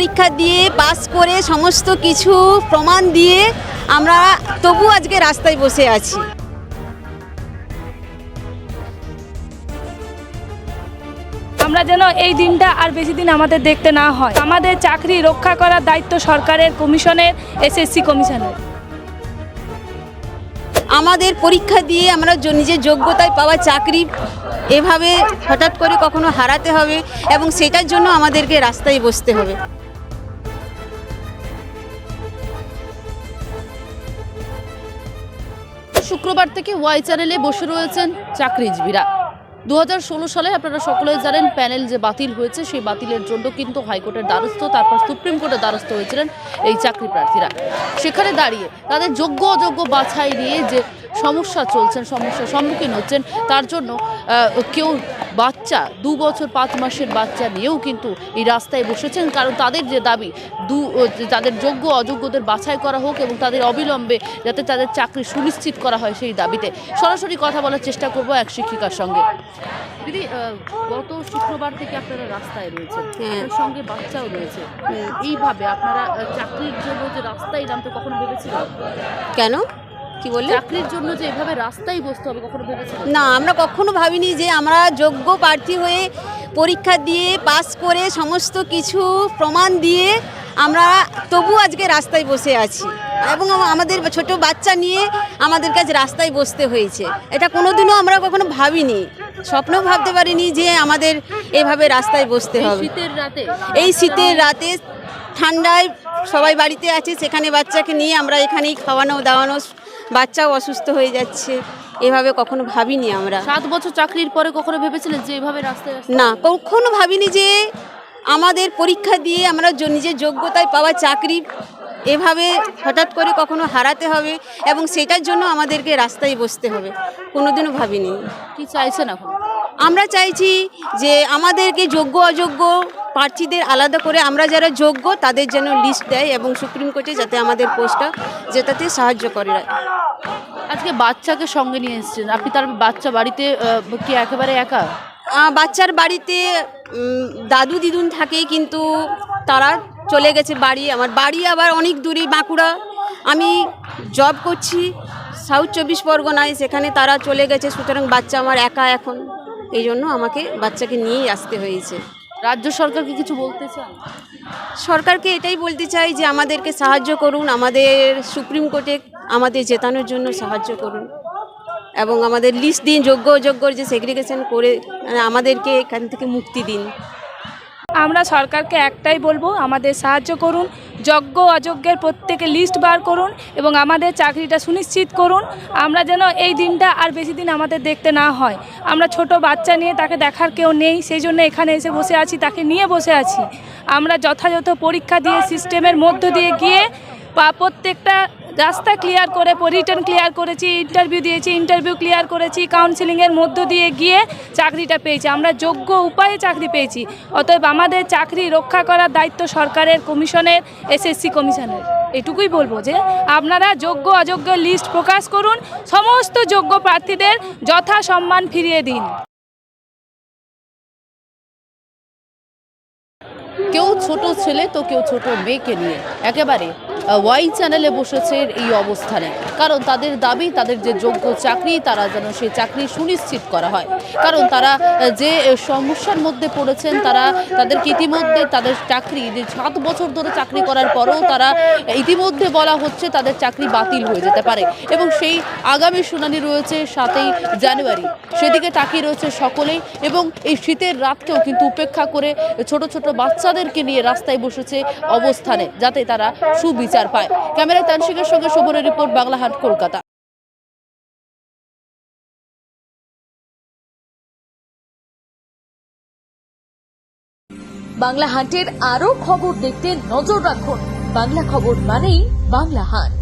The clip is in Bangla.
পরীক্ষা দিয়ে পাস করে সমস্ত কিছু প্রমাণ দিয়ে আমরা তবু আজকে রাস্তায় বসে আছি। আমরা যেন এই দিনটা আর বেশি দিন আমাদের দেখতে না হয়। আমাদের চাকরি রক্ষা করার দায়িত্ব সরকারের, কমিশনের, এসএসসি কমিশনের। আমাদের পরীক্ষা দিয়ে আমরা নিজের যোগ্যতায় পাওয়া চাকরি এভাবে হঠাৎ করে কখনো হারাতে হবে এবং সেটার জন্য আমাদেরকে রাস্তায় বসতে হবে। শুক্রবার থেকে ওয়াই চ্যানেলে বসে রয়েছেন চাকরিজীবীরা। 2016 সালে আপনারা সকলেই জানেন প্যানেল যে বাতিল হয়েছে, সেই বাতিলের জন্য কিন্তু হাইকোর্টের দ্বারস্থ, তারপর সুপ্রিম কোর্টের দ্বারস্থ হয়েছিলেন এই চাকরি প্রার্থীরা। সেখানে দাঁড়িয়ে তাদের যোগ্য অযোগ্য বাছাই নিয়ে যে সমস্যার সম্মুখীন হচ্ছেন, তার জন্য কেউ বাচ্চা 2 বছর 5 মাসের বাচ্চা নিয়েও কিন্তু এই রাস্তায় বসেছেন। কারণ তাদের যে দাবি তাদের যোগ্য অযোগ্যদের বাছাই করা হোক এবং তাদের অবিলম্বে যাতে তাদের চাকরি সুনিশ্চিত করা হয়, সেই দাবিতে সরাসরি কথা বলার চেষ্টা করব এক শিক্ষিকার সঙ্গে। দিদি, গত শুক্রবার থেকে আপনারা রাস্তায় রয়েছেন, আপনার সঙ্গে বাচ্চাও রয়েছে। এইভাবে আপনারা চাকরির জন্য যে রাস্তায় নামতে কখনো ভেবেছিলেন? কেন, কি বললে? চাকরির জন্য যে এভাবে রাস্তায় বসতে হবে কখনো ভেবেছিলেন? না, আমরা কখনো ভাবিনি যে আমরা যোগ্য প্রার্থী হয়ে পরীক্ষা দিয়ে পাস করে সমস্ত কিছু প্রমাণ দিয়ে আমরা তবু আজকে রাস্তায় বসে আছি এবং আমাদের ছোট বাচ্চা নিয়ে আমাদের কাছে রাস্তায় বসতে হয়েছে। এটা কোনোদিনও আমরা কখনো ভাবিনি, স্বপ্নেও ভাবতে পারিনি যে আমাদের এভাবে রাস্তায় বসতে হবে। এই শীতের রাতে ঠান্ডায় সবাই বাড়িতে আছে, সেখানে বাচ্চাকে নিয়ে আমরা এখানেই খাওয়ানো দাওয়ানো, বাচ্চাও অসুস্থ হয়ে যাচ্ছে। এভাবে কখনো ভাবিনি আমরা। 7 বছর চাকরির পরে কখনো ভেবেছিলেন যে এভাবে রাস্তায়? না, কখনো ভাবিনি যে আমাদের পরীক্ষা দিয়ে আমরা নিজের যোগ্যতায় পাওয়া চাকরি এভাবে হঠাৎ করে কখনো হারাতে হবে এবং সেটার জন্য আমাদেরকে রাস্তায় বসতে হবে, কোনোদিনও ভাবিনি। কি চাইছেন এখন? আমরা চাইছি যে আমাদেরকে যোগ্য অযোগ্য প্রার্থীদের আলাদা করে আমরা যারা যোগ্য তাদের যেন লিস্ট দেয় এবং সুপ্রিম কোর্টে যাতে আমাদের পোস্টটা যেটাতে সাহায্য করে। আজকে বাচ্চাকে সঙ্গে নিয়ে এসেছেন আপনি, তার বাচ্চা বাড়িতে কি একেবারে একা? বাচ্চার বাড়িতে দাদু দিদুন থাকে, কিন্তু তারা চলে গেছে বাড়ি। আমার বাড়ি আবার অনেক দূরে, বাঁকুড়া। আমি জব করছি সাউথ 24 পরগনায়, সেখানে তারা চলে গেছে। সুতরাং বাচ্চা আমার একা এখন, এই জন্য আমাকে বাচ্চাকে নিয়েই আসতে হয়েছে। রাজ্য সরকারকে কিছু বলতে চান? সরকারকে এটাই বলতে চাই যে আমাদেরকে সাহায্য করুন, আমাদের সুপ্রিম কোর্টে আমাদের জেতানোর জন্য সাহায্য করুন এবং আমাদের লিস্ট দিন, যোগ্য অযোগ্য যে সেগ্রিগেশন করে আমাদেরকে এখান থেকে মুক্তি দিন। আমরা সরকারকে একটাই বলবো, আমাদের সাহায্য করুন, যোগ্য অযোগ্যের প্রত্যেকে লিস্ট বার করুন এবং আমাদের চাকরিটা সুনিশ্চিত করুন। আমরা যেন এই দিনটা আর বেশি দিন আমাদের দেখতে না হয়। আমরা ছোট বাচ্চা নিয়ে, তাকে দেখার কেউ নেই, সেই জন্য এখানে এসে বসে আছি, তাকে নিয়ে বসে আছি। আমরা যথাযথ পরীক্ষা দিয়ে সিস্টেমের মধ্য দিয়ে গিয়ে প্রত্যেকটা রাস্তা ক্লিয়ার করে, রিটার্ন ক্লিয়ার করেছি, ইন্টারভিউ দিয়েছি, ইন্টারভিউ ক্লিয়ার করেছি, কাউন্সিলিংয়ের মধ্য দিয়ে গিয়ে চাকরিটা পেয়েছি। আমরা যোগ্য উপায়ে চাকরি পেয়েছি। অতএব আমাদের চাকরি রক্ষা করার দায়িত্ব সরকারের, কমিশনের, এসএসসি কমিশনের। এটুকুই বলবো যে আপনারা যোগ্য অযোগ্য লিস্ট প্রকাশ করুন, সমস্ত যোগ্য প্রার্থীদের যথা সম্মান ফিরিয়ে দিন। কেউ ছোট ছেলে তো কেউ ছোট মেয়েকে নিয়ে একেবারে ওয়াই চ্যানেলে বসেছে এই অবস্থানে। কারণ তাদের দাবি, তাদের যে যোগ্য চাকরি, তারা যেন সেই চাকরি সুনিশ্চিত করা হয়। কারণ তারা যে সমস্যার মধ্যে পড়েছেন, তাদেরকে ইতিমধ্যে তাদের চাকরি, যে 7 বছর ধরে চাকরি করার পরেও তারা ইতিমধ্যে বলা হচ্ছে তাদের চাকরি বাতিল হয়ে যেতে পারে এবং সেই আগামী শুনানি রয়েছে 7ই জানুয়ারি। সেদিকে তাকিয়ে রয়েছে সকলেই এবং এই শীতের রাতকেও কিন্তু উপেক্ষা করে ছোট ছোট বাচ্চাদেরকে নিয়ে রাস্তায় বসেছে অবস্থানে, যাতে তারা সুবিচার পায়। ক্যামেরায় তানসিকের সঙ্গে শোভনের রিপোর্ট, বাংলা হাট, কলকাতা। বাংলা হাটের আরো খবর দেখতে নজর রাখুন। বাংলা খবর মানেই বাংলা হাট।